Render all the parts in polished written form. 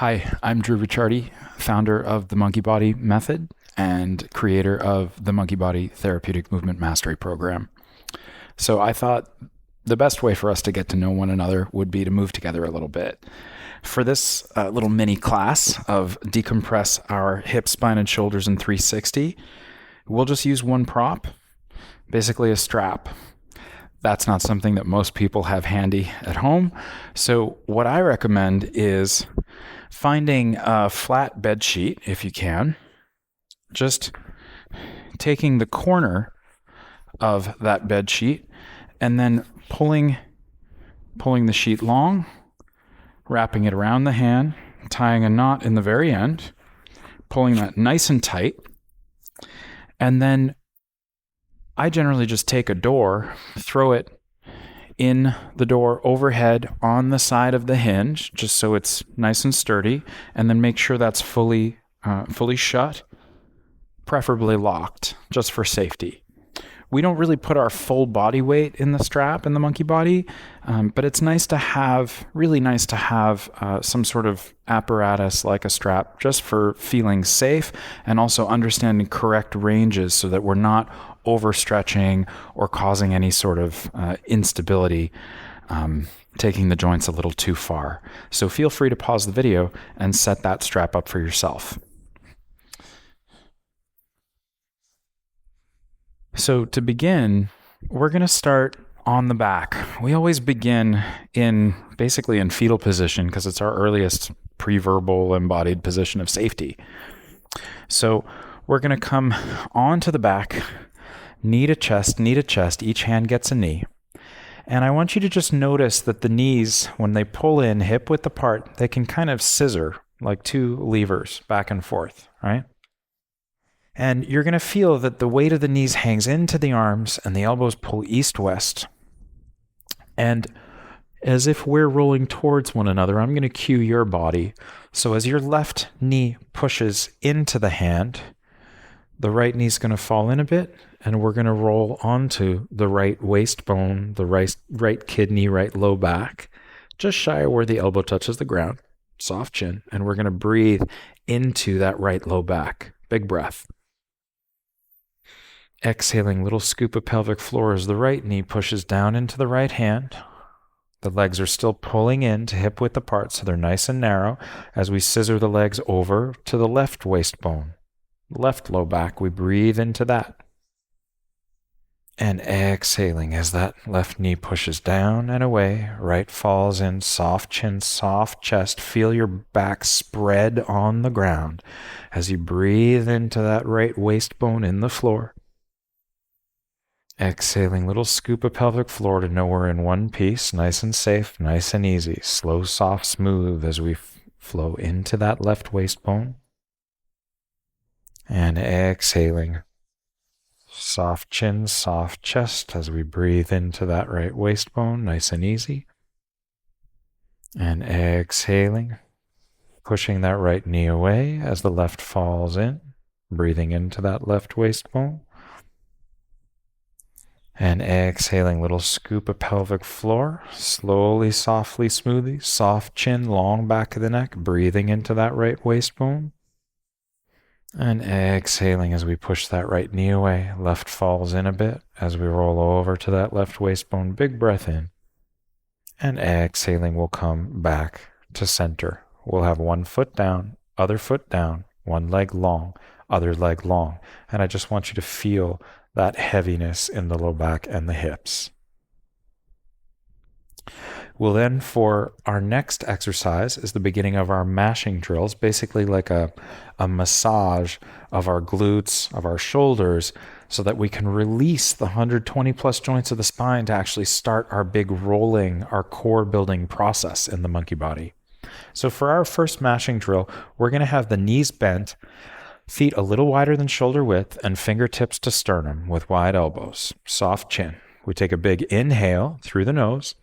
Hi, I'm Drew Ricciardi, founder of the Monkey Body Method and creator of the Monkey Body Therapeutic Movement Mastery Program. So I thought the best way for us to get to know one another would be to move together a little bit. For this little mini class of Decompress Our Hips, Spine, and Shoulders in 360, we'll just use one prop, basically a strap. That's not something that most people have handy at home. So what I recommend is finding a flat bed sheet, if you can, just taking the corner of that bed sheet and then pulling the sheet long, wrapping it around the hand, tying a knot in the very end, pulling that nice and tight, and then I generally just take a door, throw it in the door overhead on the side of the hinge, just so it's nice and sturdy, and then make sure that's fully shut, preferably locked, just for safety. We don't really put our full body weight in the strap in the monkey body, but it's really nice to have some sort of apparatus like a strap just for feeling safe and also understanding correct ranges so that we're not overstretching or causing any sort of instability, taking the joints a little too far. So feel free to pause the video and set that strap up for yourself. So to begin, we're going to start on the back. We always begin basically in fetal position because it's our earliest pre-verbal embodied position of safety. So we're going to come onto the back, knee to chest, each hand gets a knee. And I want you to just notice that the knees, when they pull in hip width apart, they can kind of scissor like two levers back and forth, right? And you're going to feel that the weight of the knees hangs into the arms and the elbows pull east-west. And as if we're rolling towards one another, I'm going to cue your body. So as your left knee pushes into the hand, the right knee's going to fall in a bit, and we're going to roll onto the right waist bone, the right kidney, right low back, just shy of where the elbow touches the ground, soft chin, and we're going to breathe into that right low back. Big breath. Exhaling, little scoop of pelvic floor as the right knee pushes down into the right hand. The legs are still pulling in to hip width apart, so they're nice and narrow as we scissor the legs over to the left waist bone. Left low back, we breathe into that. And exhaling as that left knee pushes down and away, right falls in, soft chin, soft chest. Feel your back spread on the ground as you breathe into that right waist bone in the floor. Exhaling, little scoop of pelvic floor to know we're in one piece, nice and safe, nice and easy. Slow, soft, smooth as we flow into that left waist bone. And exhaling, soft chin, soft chest as we breathe into that right waist bone, nice and easy. And exhaling, pushing that right knee away as the left falls in, breathing into that left waist bone. And exhaling, little scoop of pelvic floor, slowly, softly, smoothly, soft chin, long back of the neck, breathing into that right waist bone. And exhaling as we push that right knee away, left falls in a bit as we roll over to that left waist bone, big breath in. And exhaling, we'll come back to center. We'll have one foot down, other foot down, one leg long, other leg long. And I just want you to feel that heaviness in the low back and the hips. We'll then, for our next exercise, is the beginning of our mashing drills, basically like a massage of our glutes, of our shoulders, so that we can release the 120 plus joints of the spine to actually start our big rolling, our core building process in the monkey body. So for our first mashing drill, we're going to have the knees bent, feet a little wider than shoulder width, and fingertips to sternum with wide elbows, soft chin. We take a big inhale through the nose,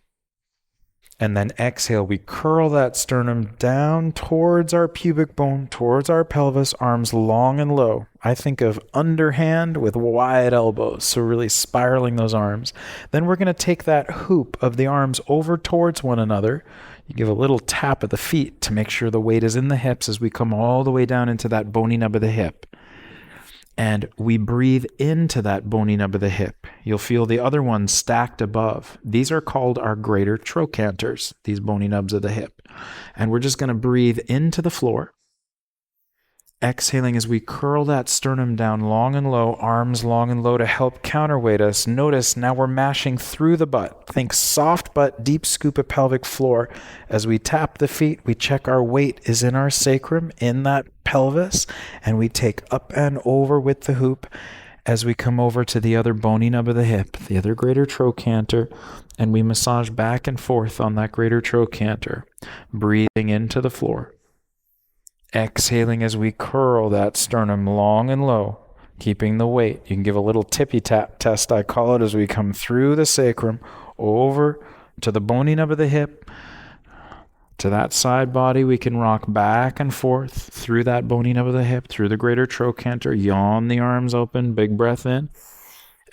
and then exhale. We curl that sternum down towards our pubic bone, towards our pelvis, arms long and low. I think of underhand with wide elbows, so really spiraling those arms. Then we're going to take that hoop of the arms over towards one another. You give a little tap of the feet to make sure the weight is in the hips as we come all the way down into that bony nub of the hip. And we breathe into that bony nub of the hip. You'll feel the other ones stacked above. These are called our greater trochanters, these bony nubs of the hip. And we're just going to breathe into the floor. Exhaling as we curl that sternum down long and low, arms long and low to help counterweight us. Notice now we're mashing through the butt. Think soft butt, deep scoop of pelvic floor. As we tap the feet, we check our weight is in our sacrum, in that pelvis, and we take up and over with the hoop as we come over to the other bony nub of the hip, the other greater trochanter, and we massage back and forth on that greater trochanter, breathing into the floor. Exhaling as we curl that sternum long and low, keeping the weight. You can give a little tippy tap test, I call it, as we come through the sacrum, over to the bony nub of the hip, to that side body. We can rock back and forth through that bony nub of the hip, through the greater trochanter, yawn the arms open, big breath in.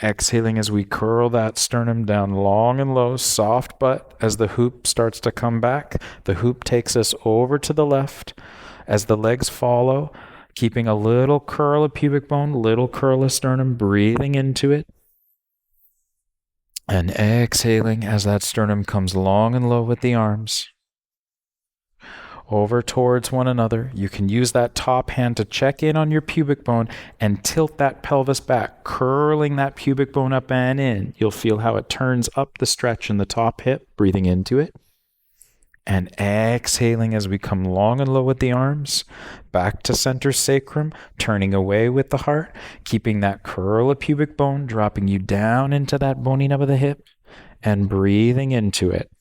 Exhaling as we curl that sternum down long and low, soft butt as the hoop starts to come back. The hoop takes us over to the left. As the legs follow, keeping a little curl of pubic bone, little curl of sternum, breathing into it. And exhaling as that sternum comes long and low with the arms. Over towards one another. You can use that top hand to check in on your pubic bone and tilt that pelvis back, curling that pubic bone up and in. You'll feel how it turns up the stretch in the top hip, breathing into it. And exhaling as we come long and low with the arms, back to center sacrum, turning away with the heart, keeping that curl of pubic bone, dropping you down into that bony nub of the hip, and breathing into it.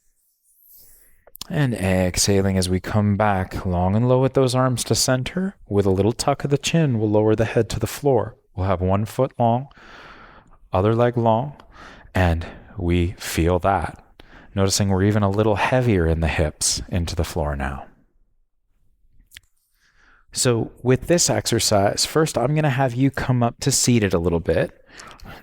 And exhaling as we come back long and low with those arms to center, with a little tuck of the chin, we'll lower the head to the floor. We'll have 1 foot long, other leg long, and we feel that. Noticing we're even a little heavier in the hips into the floor now. So with this exercise, first I'm going to have you come up to seated a little bit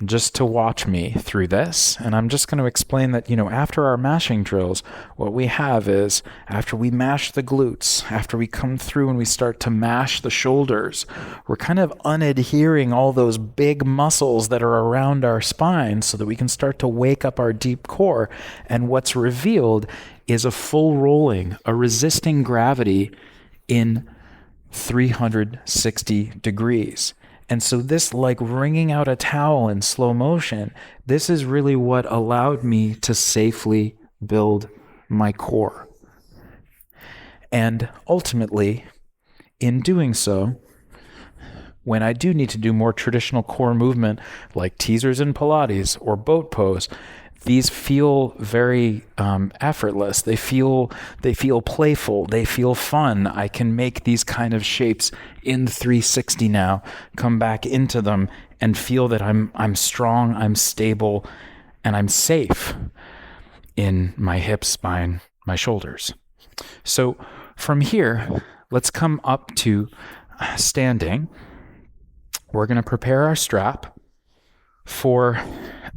just to watch me through this. And I'm just going to explain that, after our mashing drills, what we have is after we mash the glutes, after we come through and we start to mash the shoulders, we're kind of unadhering all those big muscles that are around our spine so that we can start to wake up our deep core. And what's revealed is a full rolling, a resisting gravity in 360 degrees. And so this, like wringing out a towel in slow motion, this is really what allowed me to safely build my core. And ultimately, in doing so, when I do need to do more traditional core movement like teasers in Pilates or boat pose, these feel very effortless. They feel playful. They feel fun. I can make these kind of shapes in 360 now, come back into them and feel that I'm strong, I'm stable, and I'm safe in my hips, spine, my shoulders. So from here, let's come up to standing. We're going to prepare our strap for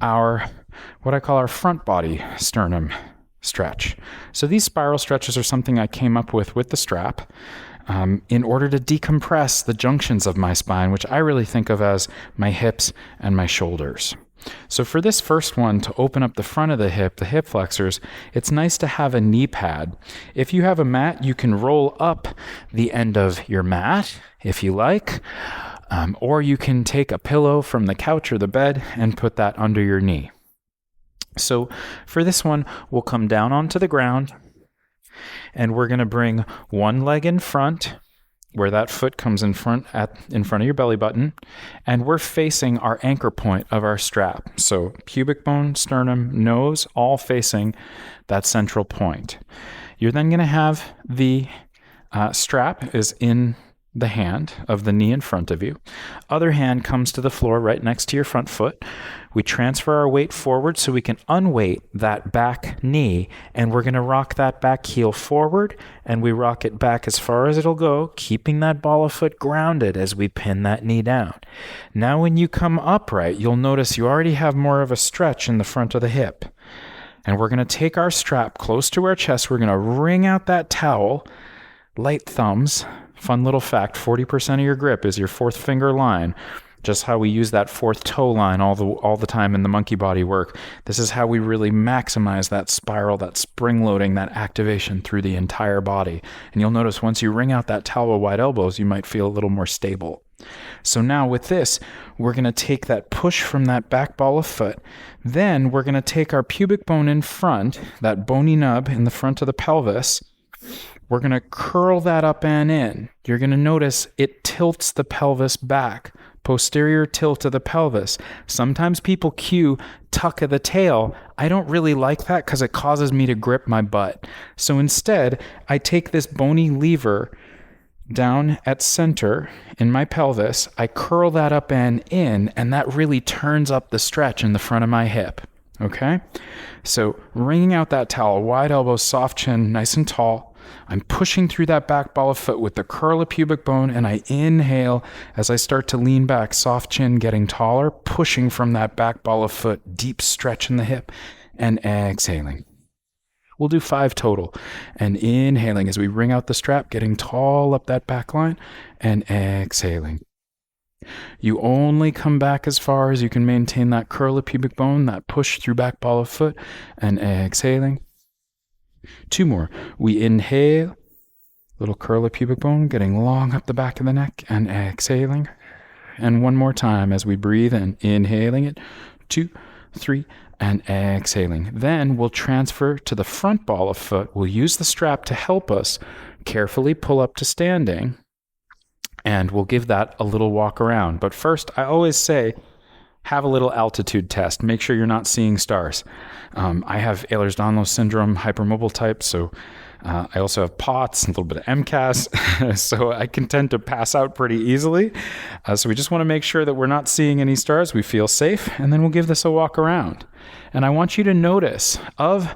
our what I call our front body sternum stretch. So these spiral stretches are something I came up with the strap in order to decompress the junctions of my spine, which I really think of as my hips and my shoulders. So for this first one, to open up the front of the hip flexors, it's nice to have a knee pad. If you have a mat, you can roll up the end of your mat if you like, or you can take a pillow from the couch or the bed and put that under your knee. So for this one, we'll come down onto the ground and we're going to bring one leg in front where that foot comes in front of your belly button, and we're facing our anchor point of our strap. So pubic bone, sternum, nose, all facing that central point. You're then going to have the strap is in the hand of the knee in front of you. Other hand comes to the floor right next to your front foot. We transfer our weight forward so we can unweight that back knee, and we're going to rock that back heel forward, and we rock it back as far as it'll go, keeping that ball of foot grounded as we pin that knee down. Now when you come upright, you'll notice you already have more of a stretch in the front of the hip. And we're going to take our strap close to our chest. We're going to wring out that towel, light thumbs. Fun little fact, 40% of your grip is your fourth finger line. Just how we use that fourth toe line all the time in the monkey body work. This is how we really maximize that spiral, that spring loading, that activation through the entire body. And you'll notice once you wring out that towel with wide elbows, you might feel a little more stable. So now with this, we're going to take that push from that back ball of foot. Then we're going to take our pubic bone in front, that bony nub in the front of the pelvis. We're going to curl that up and in. You're going to notice it tilts the pelvis back. Posterior tilt of the pelvis. Sometimes people cue tuck of the tail. I don't really like that because it causes me to grip my butt. So instead, I take this bony lever down at center in my pelvis. I curl that up and in, and that really turns up the stretch in the front of my hip. Okay? So wringing out that towel, wide elbows, soft chin, nice and tall. I'm pushing through that back ball of foot with the curl of pubic bone, and I inhale as I start to lean back, soft chin getting taller, pushing from that back ball of foot, deep stretch in the hip, and exhaling. We'll do 5 total. And inhaling as we wring out the strap, getting tall up that back line, and exhaling. You only come back as far as you can maintain that curl of pubic bone, that push through back ball of foot, and exhaling. 2 more. We inhale, little curl of pubic bone, getting long up the back of the neck, and exhaling. And 1 more time as we breathe in, inhaling it, 2, 3, and exhaling. Then we'll transfer to the front ball of foot. We'll use the strap to help us carefully pull up to standing, and we'll give that a little walk around. But first, I always say, have a little altitude test. Make sure you're not seeing stars. I have Ehlers-Danlos syndrome, hypermobile type, so I also have POTS, a little bit of MCAS, so I can tend to pass out pretty easily. So we just want to make sure that we're not seeing any stars. We feel safe, and then we'll give this a walk around. And I want you to notice of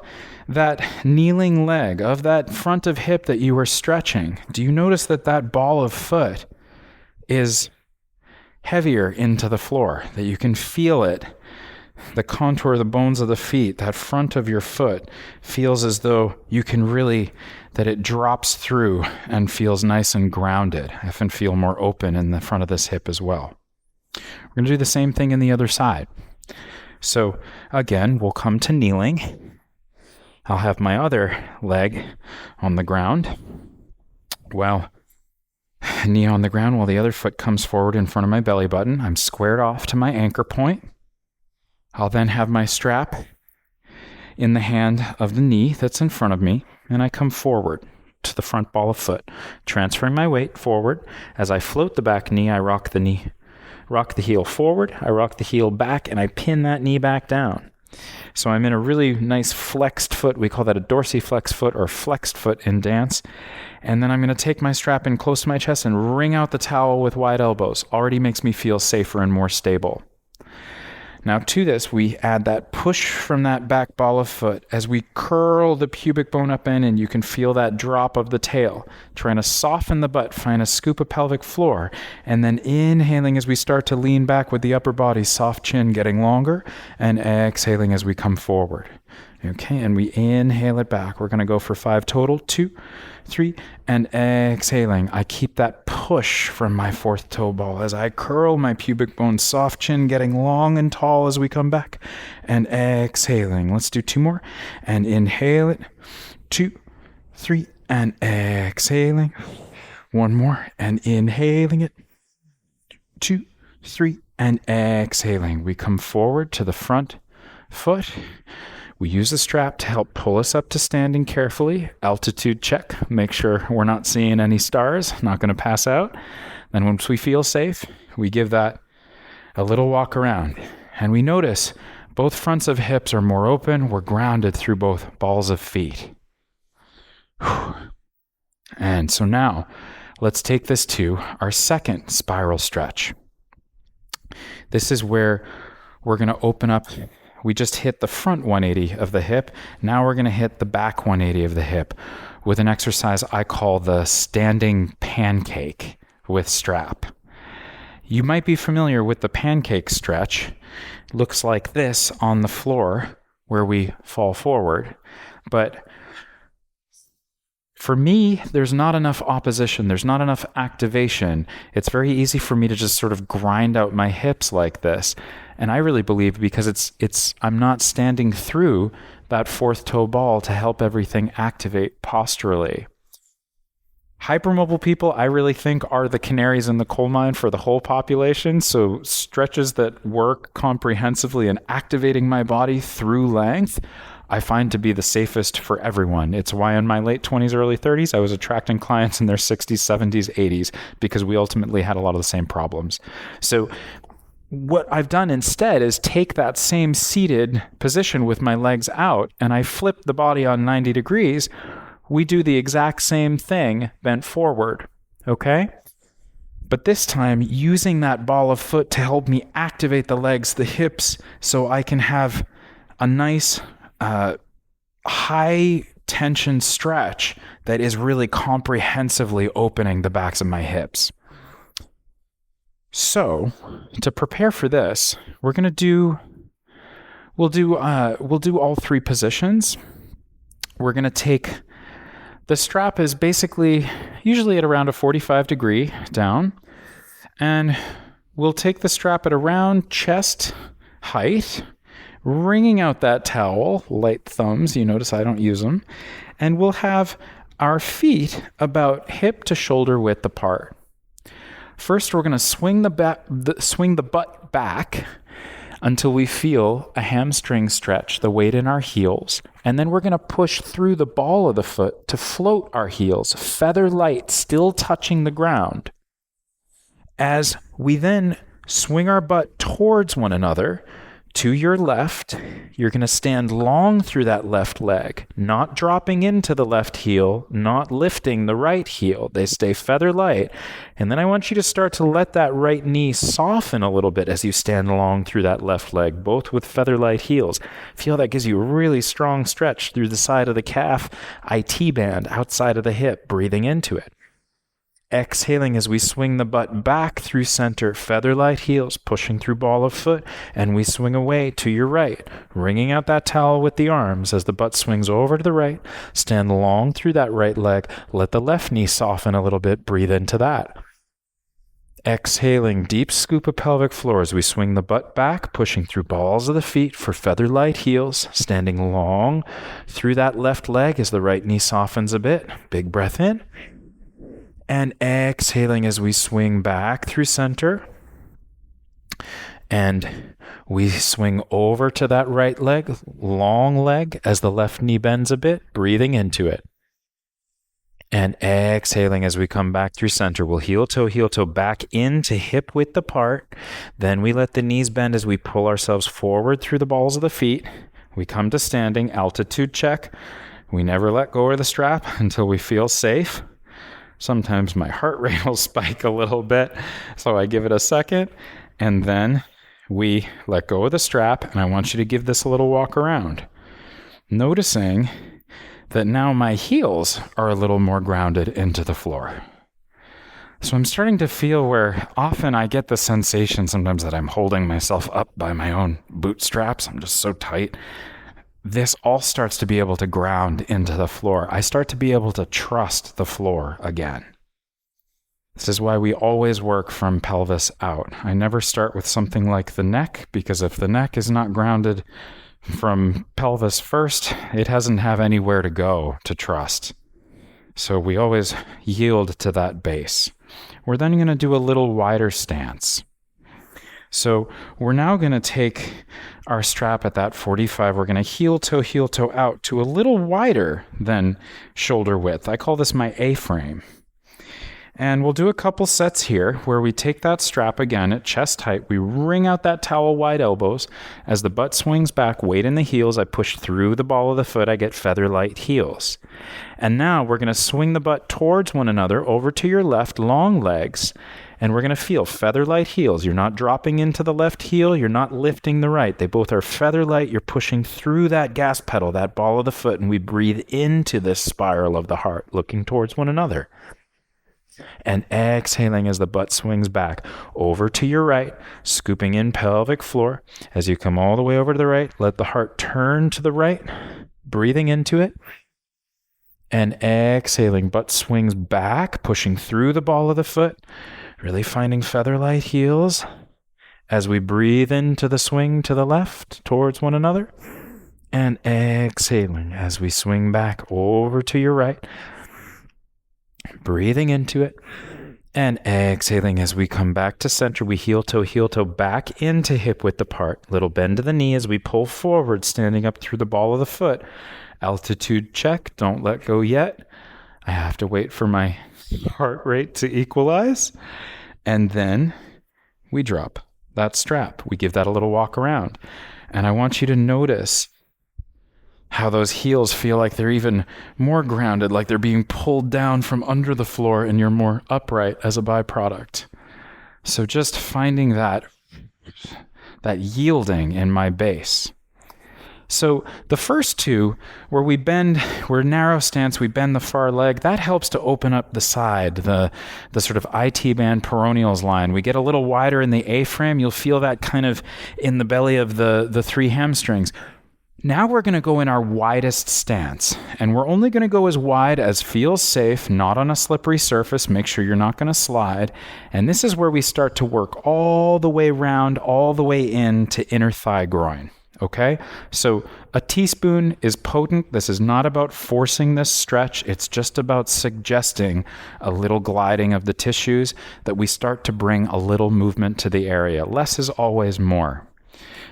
that kneeling leg, of that front of hip that you were stretching, do you notice that that ball of foot is heavier into the floor, that you can feel it? The contour of the bones of the feet, that front of your foot feels as though you can really, that it drops through and feels nice and grounded. I often feel more open in the front of this hip as well. We're going to do the same thing in the other side. So again, we'll come to kneeling. I'll have my other leg on the ground. Well, knee on the ground while the other foot comes forward in front of my belly button. I'm squared off to my anchor point. I'll then have my strap in the hand of the knee that's in front of me, and I come forward to the front ball of foot, transferring my weight forward. As I float the back knee, I rock the heel forward, I rock the heel back, and I pin that knee back down. So I'm in a really nice flexed foot. We call that a dorsiflex foot or flexed foot in dance. And then I'm going to take my strap in close to my chest and wring out the towel with wide elbows. Already makes me feel safer and more stable. Now to this, we add that push from that back ball of foot. As we curl the pubic bone up in, and you can feel that drop of the tail. Trying to soften the butt, find a scoop of pelvic floor. And then inhaling as we start to lean back with the upper body, soft chin getting longer. And exhaling as we come forward. Okay, and we inhale it back. We're going to go for 5 total. 2, 3, and exhaling. I keep that push from my fourth toe ball as I curl my pubic bone, soft chin getting long and tall as we come back. And exhaling. Let's do 2 more. And inhale it. 2, 3, and exhaling. 1 more. And inhaling it. 2, 3, and exhaling. We come forward to the front foot. We use the strap to help pull us up to standing carefully. Altitude check. Make sure we're not seeing any stars. Not going to pass out. Then once we feel safe, we give that a little walk around. And we notice both fronts of hips are more open. We're grounded through both balls of feet. And so now let's take this to our second spiral stretch. This is where we're going to open up. We just hit the front 180 of the hip. Now we're going to hit the back 180 of the hip with an exercise I call the standing pancake with strap. You might be familiar with the pancake stretch. It looks like this on the floor where we fall forward. But for me, there's not enough opposition. There's not enough activation. It's very easy for me to just sort of grind out my hips like this. And I really believe because I'm not standing through that fourth toe ball to help everything activate posturally. Hypermobile people, I really think, are the canaries in the coal mine for the whole population. So stretches that work comprehensively and activating my body through length, I find to be the safest for everyone. It's why in my late 20s, early 30s, I was attracting clients in their 60s, 70s, 80s, because we ultimately had a lot of the same problems. So what I've done instead is take that same seated position with my legs out, and I flip the body on 90 degrees. We do the exact same thing bent forward, okay? But this time, using that ball of foot to help me activate the legs, the hips, so I can have a nice high tension stretch that is really comprehensively opening the backs of my hips. So, to prepare for this, we'll do all three positions. We're going to take the strap is basically usually at around a 45 degree down, and we'll take the strap at around chest height, wringing out that towel, light thumbs, you notice I don't use them, and we'll have our feet about hip to shoulder width apart. First, we're going to swing the butt back until we feel a hamstring stretch, the weight in our heels, and then we're going to push through the ball of the foot to float our heels, feather light, still touching the ground. As we then swing our butt towards one another, to your left, you're going to stand long through that left leg, not dropping into the left heel, not lifting the right heel. They stay feather light. And then I want you to start to let that right knee soften a little bit as you stand long through that left leg, both with feather light heels. Feel that gives you a really strong stretch through the side of the calf, IT band outside of the hip, breathing into it. Exhaling as we swing the butt back through center, feather light heels, pushing through ball of foot, and we swing away to your right, wringing out that towel with the arms as the butt swings over to the right. Stand long through that right leg. Let the left knee soften a little bit. Breathe into that. Exhaling, deep scoop of pelvic floor as we swing the butt back, pushing through balls of the feet for feather light heels, standing long through that left leg as the right knee softens a bit. Big breath in. And exhaling as we swing back through center. And we swing over to that right leg, long leg, as the left knee bends a bit, breathing into it. And exhaling as we come back through center. We'll heel toe back into hip width apart. Then we let the knees bend as we pull ourselves forward through the balls of the feet. We come to standing, altitude check. We never let go of the strap until we feel safe. Sometimes my heart rate will spike a little bit, so I give it a second, and then we let go of the strap, and I want you to give this a little walk around, noticing that now my heels are a little more grounded into the floor. So I'm starting to feel where often I get the sensation sometimes that I'm holding myself up by my own bootstraps. I'm just so tight. This all starts to be able to ground into the floor. I start to be able to trust the floor again. This is why we always work from pelvis out. I never start with something like the neck, because if the neck is not grounded from pelvis first, it doesn't have anywhere to go to trust. So we always yield to that base. We're then going to do a little wider stance. So we're now going to take our strap at that 45. We're going to heel toe out to a little wider than shoulder width. I call this my A-frame. And we'll do a couple sets here where we take that strap again at chest height. We wring out that towel wide elbows. As the butt swings back, weight in the heels. I push through the ball of the foot. I get feather light heels. And now we're going to swing the butt towards one another over to your left, long legs. And we're going to feel feather light heels. You're not dropping into the left heel. You're not lifting the right. They both are feather light. You're pushing through that gas pedal, that ball of the foot, and we breathe into this spiral of the heart, looking towards one another. And exhaling as the butt swings back over to your right, scooping in pelvic floor. As you come all the way over to the right, let the heart turn to the right, breathing into it. And exhaling, butt swings back, pushing through the ball of the foot, really finding feather-light heels as we breathe into the swing to the left towards one another. And exhaling as we swing back over to your right, breathing into it. And exhaling as we come back to center. We heel toe back into hip width apart. Little bend to the knee as we pull forward, standing up through the ball of the foot. Altitude check. Don't let go yet. I have to wait for my heart rate to equalize. And then we drop that strap. We give that a little walk around. And I want you to notice how those heels feel like they're even more grounded, like they're being pulled down from under the floor and you're more upright as a byproduct. So just finding that yielding in my base. So the first two, where we're narrow stance, we bend the far leg, that helps to open up the side, the sort of IT band peroneals line. We get a little wider in the A-frame. You'll feel that kind of in the belly of the three hamstrings. Now we're going to go in our widest stance, and we're only going to go as wide as feels safe, not on a slippery surface. Make sure you're not going to slide. And this is where we start to work all the way round, all the way in to inner thigh groin. Okay? So a teaspoon is potent. This is not about forcing this stretch. It's just about suggesting a little gliding of the tissues, that we start to bring a little movement to the area. Less is always more.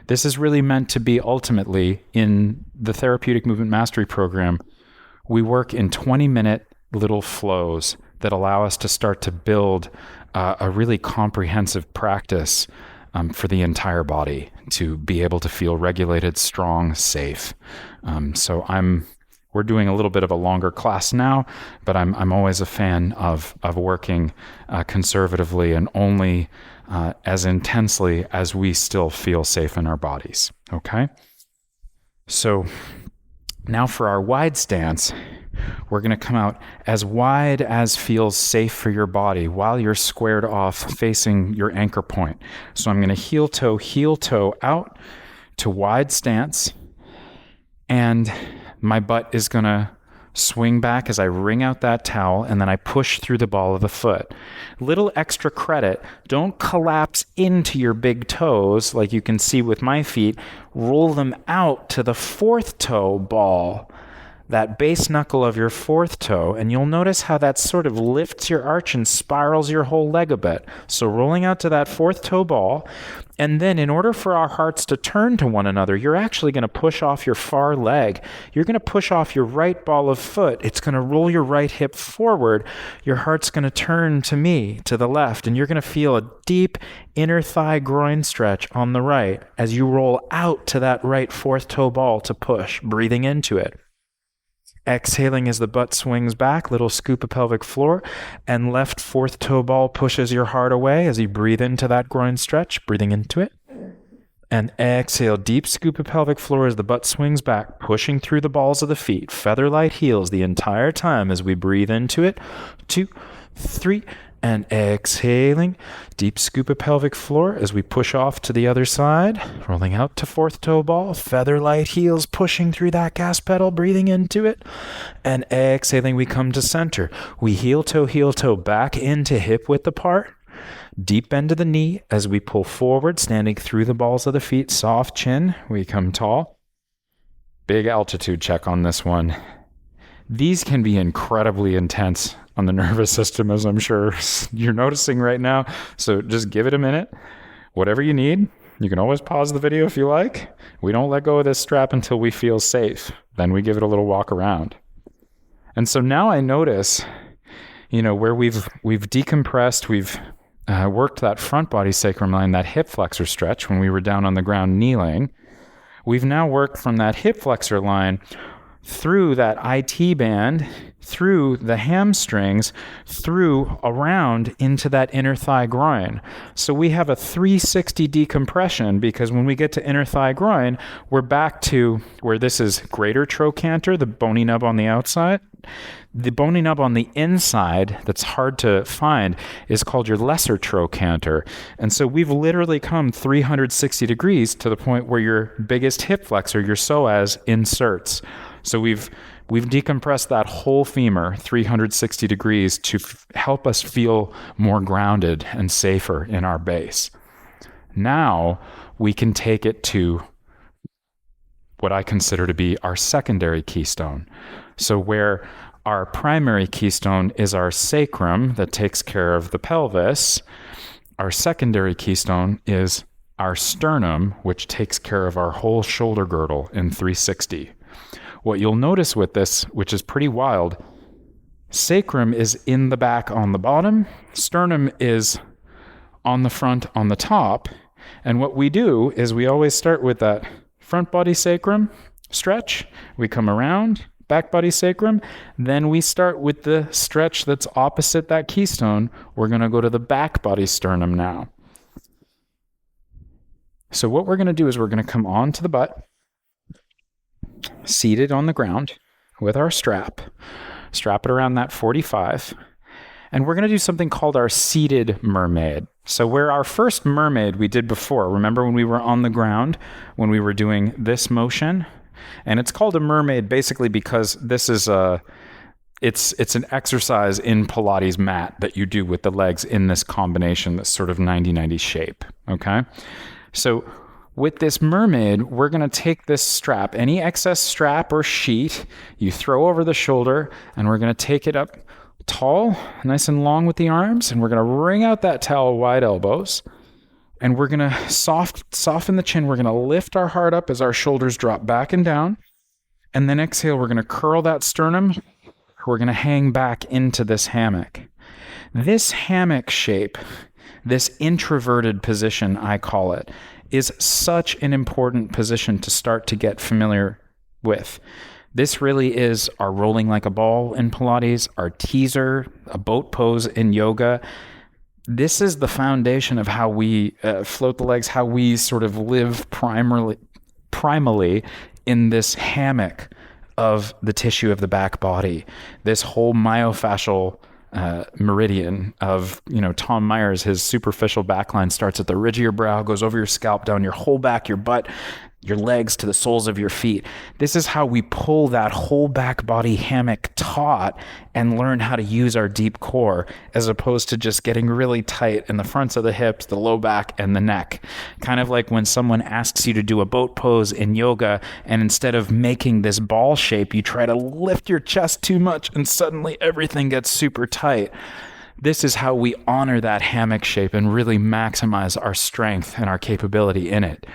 This is really meant to be ultimately, in the Therapeutic Movement Mastery Program, we work in 20-minute little flows that allow us to start to build a really comprehensive practice for the entire body to be able to feel regulated, strong, safe. So we're doing a little bit of a longer class now, but I'm always a fan of working conservatively and only as intensely as we still feel safe in our bodies. Okay? So now for our wide stance, we're going to come out as wide as feels safe for your body while you're squared off facing your anchor point. So I'm going to heel toe out to wide stance, and my butt is going to swing back as I wring out that towel, and then I push through the ball of the foot. Little extra credit, don't collapse into your big toes like you can see with my feet. Roll them out to the fourth toe ball, that base knuckle of your fourth toe, and you'll notice how that sort of lifts your arch and spirals your whole leg a bit. So rolling out to that fourth toe ball, and then in order for our hearts to turn to one another, you're actually going to push off your far leg. You're going to push off your right ball of foot. It's going to roll your right hip forward. Your heart's going to turn to me, to the left, and you're going to feel a deep inner thigh groin stretch on the right as you roll out to that right fourth toe ball to push, breathing into it. Exhaling as the butt swings back, little scoop of pelvic floor, and left fourth toe ball pushes your heart away as you breathe into that groin stretch, breathing into it. And exhale, deep scoop of pelvic floor as the butt swings back, pushing through the balls of the feet, feather-light heels the entire time as we breathe into it. 2, 3, and exhaling, deep scoop of pelvic floor as we push off to the other side, rolling out to fourth toe ball, feather-light heels pushing through that gas pedal, breathing into it, and exhaling, we come to center. We heel toe back into hip width apart, deep bend to the knee as we pull forward, standing through the balls of the feet, soft chin, we come tall. Big altitude check on this one. These can be incredibly intense on the nervous system, as I'm sure you're noticing right now. So just give it a minute. Whatever you need, you can always pause the video if you like. We don't let go of this strap until we feel safe. Then we give it a little walk around. And so now I notice, where we've decompressed, we've worked that front body sacrum line, that hip flexor stretch when we were down on the ground kneeling. We've now worked from that hip flexor line through that IT band, through the hamstrings, through around into that inner thigh groin. So we have a 360 decompression, because when we get to inner thigh groin, we're back to where this is greater trochanter, the bony nub on the outside. The bony nub on the inside that's hard to find is called your lesser trochanter. And so we've literally come 360 degrees to the point where your biggest hip flexor, your psoas, inserts. So we've decompressed that whole femur 360 degrees to help us feel more grounded and safer in our base. Now we can take it to what I consider to be our secondary keystone. So where our primary keystone is our sacrum that takes care of the pelvis, our secondary keystone is our sternum, which takes care of our whole shoulder girdle in 360. What you'll notice with this, which is pretty wild, sacrum is in the back on the bottom, sternum is on the front on the top, and what we do is we always start with that front body sacrum stretch, we come around, back body sacrum, then we start with the stretch that's opposite that keystone. We're going to go to the back body sternum now. So what we're going to do is we're going to come onto the butt, seated on the ground with our strap it around that 45, and we're going to do something called our seated mermaid. So where our first mermaid we did before, remember when we were on the ground, when we were doing this motion? And it's called a mermaid basically because this is it's an exercise in Pilates mat that you do with the legs in this combination, this sort of 90-90 shape, okay? So with this mermaid, we're going to take this strap, any excess strap or sheet, you throw over the shoulder, and we're going to take it up tall, nice and long with the arms, and we're going to wring out that towel wide elbows. And we're going to soften the chin. We're going to lift our heart up as our shoulders drop back and down. And then exhale, we're going to curl that sternum. We're going to hang back into this hammock. This hammock shape, this introverted position, I call it, is such an important position to start to get familiar with. This really is our rolling like a ball in Pilates, our teaser, a boat pose in yoga. This is the foundation of how we float the legs, how we sort of live primally in this hammock of the tissue of the back body. This whole myofascial meridian of, Tom Myers, his superficial backline starts at the ridge of your brow, goes over your scalp, down your whole back, your butt, your legs to the soles of your feet. This is how we pull that whole back body hammock taut and learn how to use our deep core, as opposed to just getting really tight in the fronts of the hips, the low back, and the neck. Kind of like when someone asks you to do a boat pose in yoga, and instead of making this ball shape, you try to lift your chest too much and suddenly everything gets super tight. This is how we honor that hammock shape and really maximize our strength and our capability in it.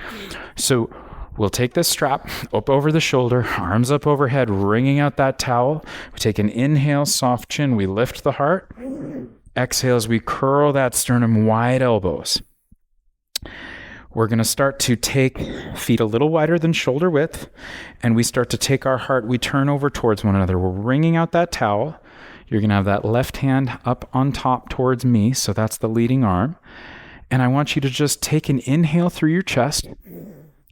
So we'll take this strap up over the shoulder, arms up overhead, wringing out that towel. We take an inhale, soft chin, we lift the heart. Exhale as we curl that sternum, wide elbows. We're going to start to take feet a little wider than shoulder width, and we start to take our heart, we turn over towards one another. We're wringing out that towel. You're going to have that left hand up on top towards me, so that's the leading arm. And I want you to just take an inhale through your chest.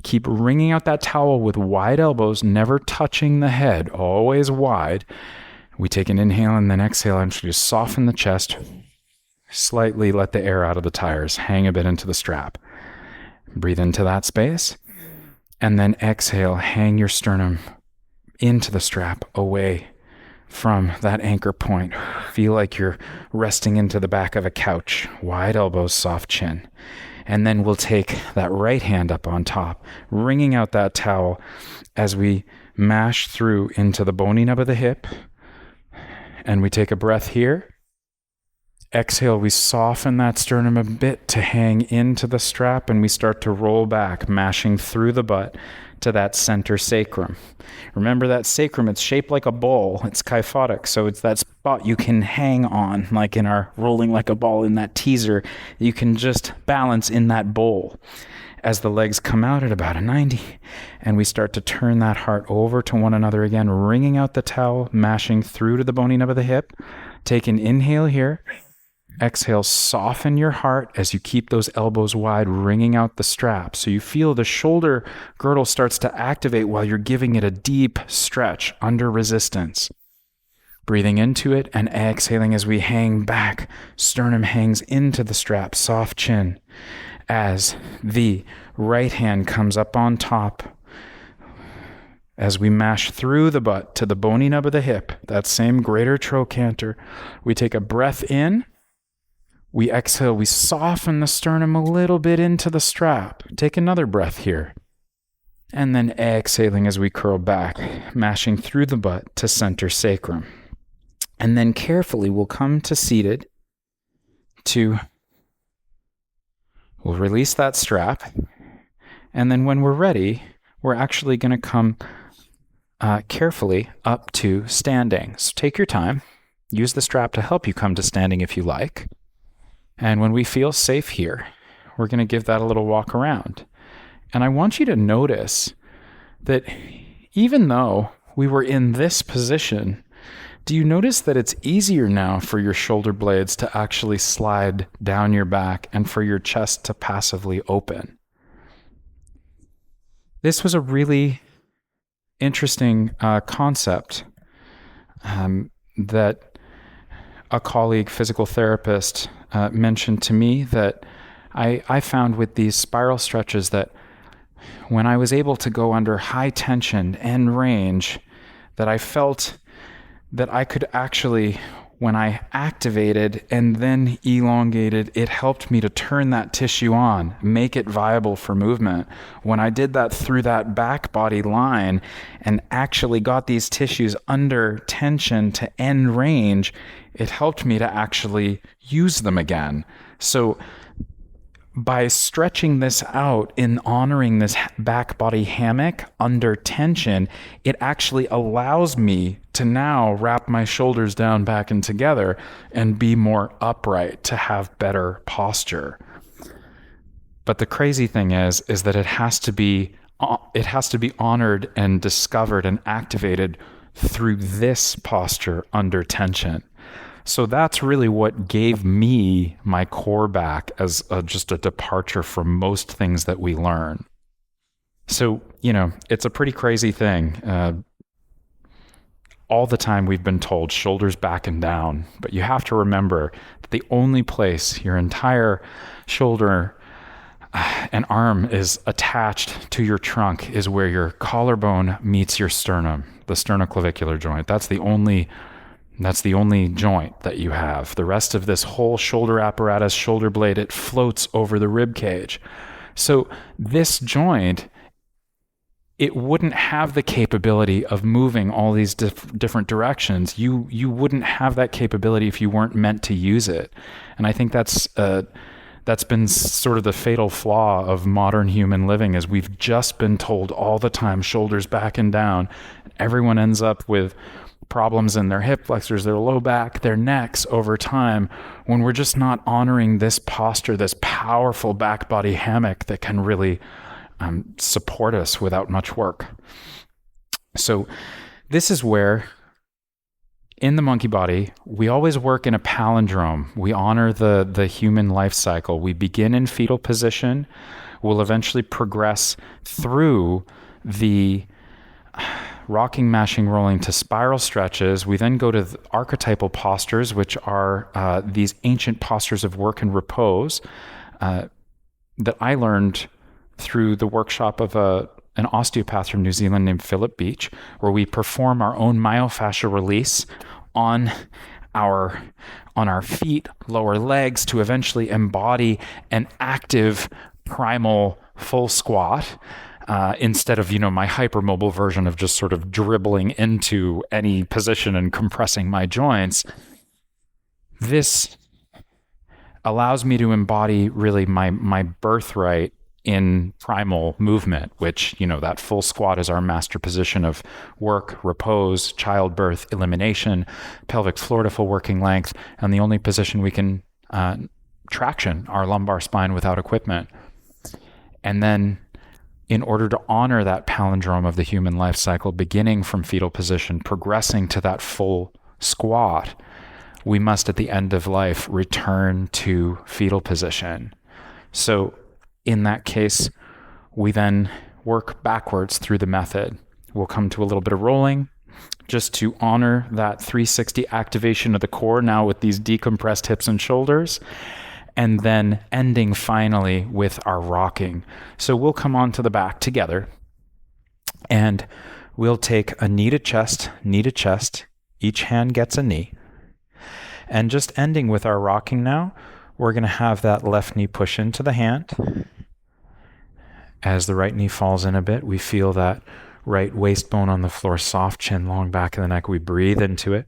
Keep wringing out that towel with wide elbows, never touching the head, always wide. We take an inhale and then exhale, and just soften the chest. Slightly let the air out of the tires, hang a bit into the strap. Breathe into that space, and then exhale, hang your sternum into the strap, away from that anchor point. Feel like you're resting into the back of a couch, wide elbows, soft chin. And then we'll take that right hand up on top, wringing out that towel as we mash through into the bony nub of the hip. And we take a breath here. Exhale, we soften that sternum a bit to hang into the strap, and we start to roll back, mashing through the butt to that center sacrum. Remember that sacrum, it's shaped like a bowl. It's kyphotic, so it's that spot you can hang on, like in our rolling like a ball in that teaser. You can just balance in that bowl. as the legs come out at about a 90, and we start to turn that heart over to one another again, wringing out the towel, mashing through to the bony nub of the hip. Take an inhale here. Exhale, soften your heart as you keep those elbows wide, wringing out the strap. So you feel the shoulder girdle starts to activate while you're giving it a deep stretch under resistance. Breathing into it and exhaling as we hang back. Sternum hangs into the strap, soft chin. As the right hand comes up on top, as we mash through the butt to the bony nub of the hip, that same greater trochanter, we take a breath in. We exhale, we soften the sternum a little bit into the strap. Take another breath here. And then exhaling as we curl back, mashing through the butt to center sacrum. And then carefully we'll come to seated we'll release that strap. And then when we're ready, we're actually going to come carefully up to standing. So take your time. Use the strap to help you come to standing if you like. And when we feel safe here, we're going to give that a little walk around. And I want you to notice that even though we were in this position, do you notice that it's easier now for your shoulder blades to actually slide down your back and for your chest to passively open? This was a really interesting concept that a colleague, physical therapist, mentioned to me, that I found with these spiral stretches that when I was able to go under high tension and range, that I felt that I could actually, when I activated and then elongated, it helped me to turn that tissue on, make it viable for movement. When I did that through that back body line and actually got these tissues under tension to end range, it helped me to actually use them again. So by stretching this out in honoring this back body hammock under tension, it actually allows me to now wrap my shoulders down back and together and be more upright, to have better posture. But the crazy thing is that it has to be honored and discovered and activated through this posture under tension. So that's really what gave me my core back as just a departure from most things that we learn. So, it's a pretty crazy thing. All the time we've been told shoulders back and down, but you have to remember that the only place your entire shoulder and arm is attached to your trunk is where your collarbone meets your sternum, the sternoclavicular joint. That's the only joint that you have. The rest of this whole shoulder apparatus, shoulder blade, it floats over the rib cage. So this joint, it wouldn't have the capability of moving all these different directions. You wouldn't have that capability if you weren't meant to use it. And I think that's been sort of the fatal flaw of modern human living, is we've just been told all the time, shoulders back and down. Everyone ends up with problems in their hip flexors, their low back, their necks over time, when we're just not honoring this posture, this powerful back body hammock that can really support us without much work. So this is where, in the monkey body, we always work in a palindrome. We honor the human life cycle. We begin in fetal position. We'll eventually progress through the rocking, mashing, rolling to spiral stretches. We then go to the archetypal postures, which are these ancient postures of work and repose that I learned through the workshop of an osteopath from New Zealand named Philip Beach, where we perform our own myofascial release on our feet, lower legs, to eventually embody an active primal full squat, instead of, my hypermobile version of just sort of dribbling into any position and compressing my joints. This allows me to embody really my birthright in primal movement, which, that full squat is our master position of work, repose, childbirth, elimination, pelvic floor to full working length, and the only position we can traction our lumbar spine without equipment. And then in order to honor that palindrome of the human life cycle, beginning from fetal position, progressing to that full squat, we must at the end of life return to fetal position. So in that case, we then work backwards through the method. We'll come to a little bit of rolling just to honor that 360 activation of the core now with these decompressed hips and shoulders, and then ending finally with our rocking. So we'll come onto the back together and we'll take a knee to chest. Each hand gets a knee. And just ending with our rocking now, we're going to have that left knee push into the hand. As the right knee falls in a bit, we feel that right waist bone on the floor, soft chin, long back of the neck. We breathe into it.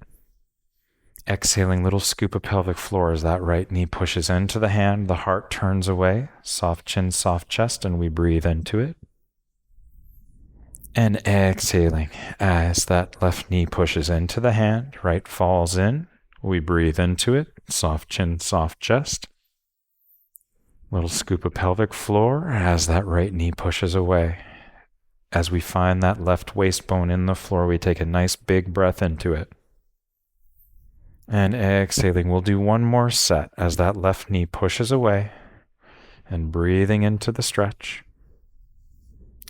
Exhaling, little scoop of pelvic floor as that right knee pushes into the hand. The heart turns away, soft chin, soft chest, and we breathe into it. And exhaling as that left knee pushes into the hand, right falls in. We breathe into it, soft chin, soft chest. Little scoop of pelvic floor as that right knee pushes away. As we find that left waist bone in the floor, we take a nice big breath into it. And exhaling, we'll do one more set as that left knee pushes away and breathing into the stretch.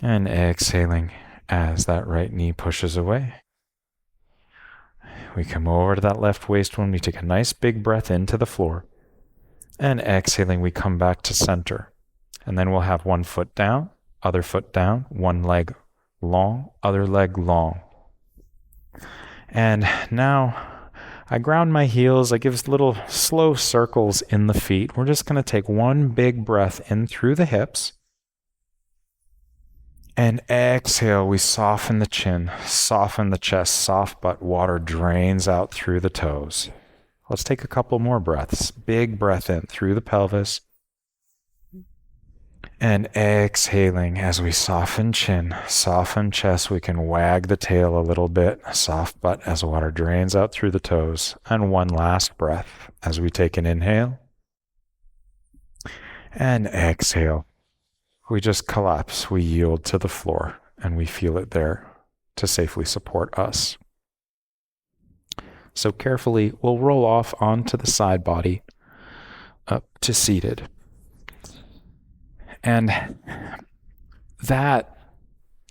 And exhaling as that right knee pushes away. We come over to that left waist bone. We take a nice big breath into the floor. And exhaling, we come back to center. And then we'll have one foot down, other foot down, one leg long, other leg long. And now I ground my heels. I give little slow circles in the feet. We're just going to take one big breath in through the hips. And exhale, we soften the chin, soften the chest, soft butt, water drains out through the toes. Let's take a couple more breaths. Big breath in through the pelvis. And exhaling as we soften chin, soften chest. We can wag the tail a little bit. Soft butt as water drains out through the toes. And one last breath as we take an inhale. And exhale. We just collapse. We yield to the floor. And we feel it there to safely support us. So carefully, we'll roll off onto the side body up to seated. And that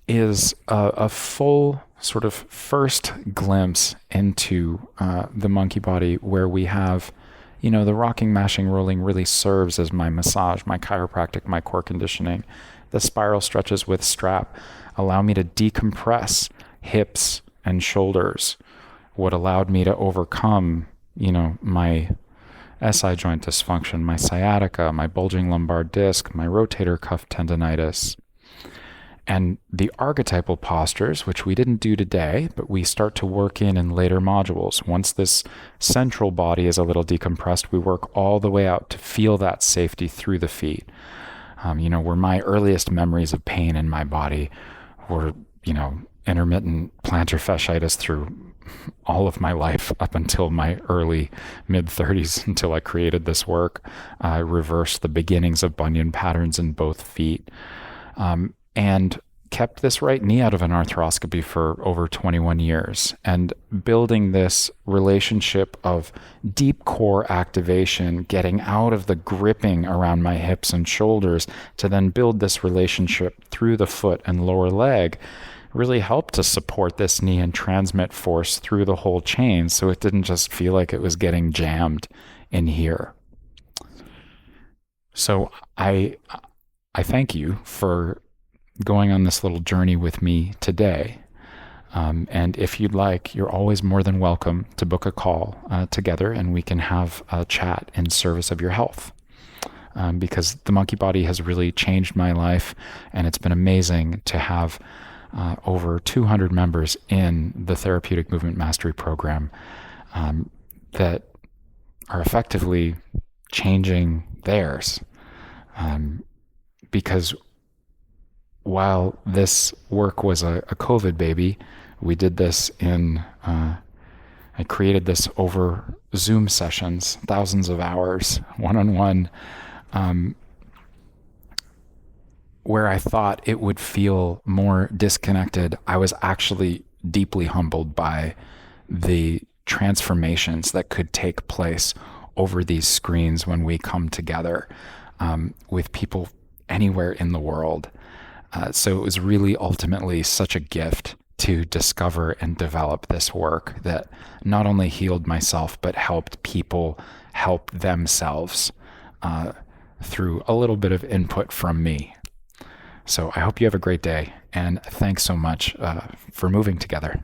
is a full sort of first glimpse into the monkey body, where we have, the rocking, mashing, rolling really serves as my massage, my chiropractic, my core conditioning. The spiral stretches with strap allow me to decompress hips and shoulders, what allowed me to overcome, my SI joint dysfunction, my sciatica, my bulging lumbar disc, my rotator cuff tendonitis. And the archetypal postures, which we didn't do today, but we start to work in later modules. Once this central body is a little decompressed, we work all the way out to feel that safety through the feet. Where my earliest memories of pain in my body were, intermittent plantar fasciitis through all of my life up until my early mid-30s, until I created this work. I reversed the beginnings of bunion patterns in both feet, and kept this right knee out of an arthroscopy for over 21 years, and building this relationship of deep core activation, getting out of the gripping around my hips and shoulders to then build this relationship through the foot and lower leg really helped to support this knee and transmit force through the whole chain, so it didn't just feel like it was getting jammed in here. So I thank you for going on this little journey with me today. And if you'd like, you're always more than welcome to book a call together, and we can have a chat in service of your health. Because the monkey body has really changed my life, and it's been amazing to have over 200 members in the Therapeutic Movement Mastery Program that are effectively changing theirs. Because while this work was a COVID baby, we did this I created this over Zoom sessions, thousands of hours, one-on-one, where I thought it would feel more disconnected, I was actually deeply humbled by the transformations that could take place over these screens when we come together with people anywhere in the world. So it was really ultimately such a gift to discover and develop this work that not only healed myself, but helped people help themselves through a little bit of input from me. So I hope you have a great day, and thanks so much for moving together.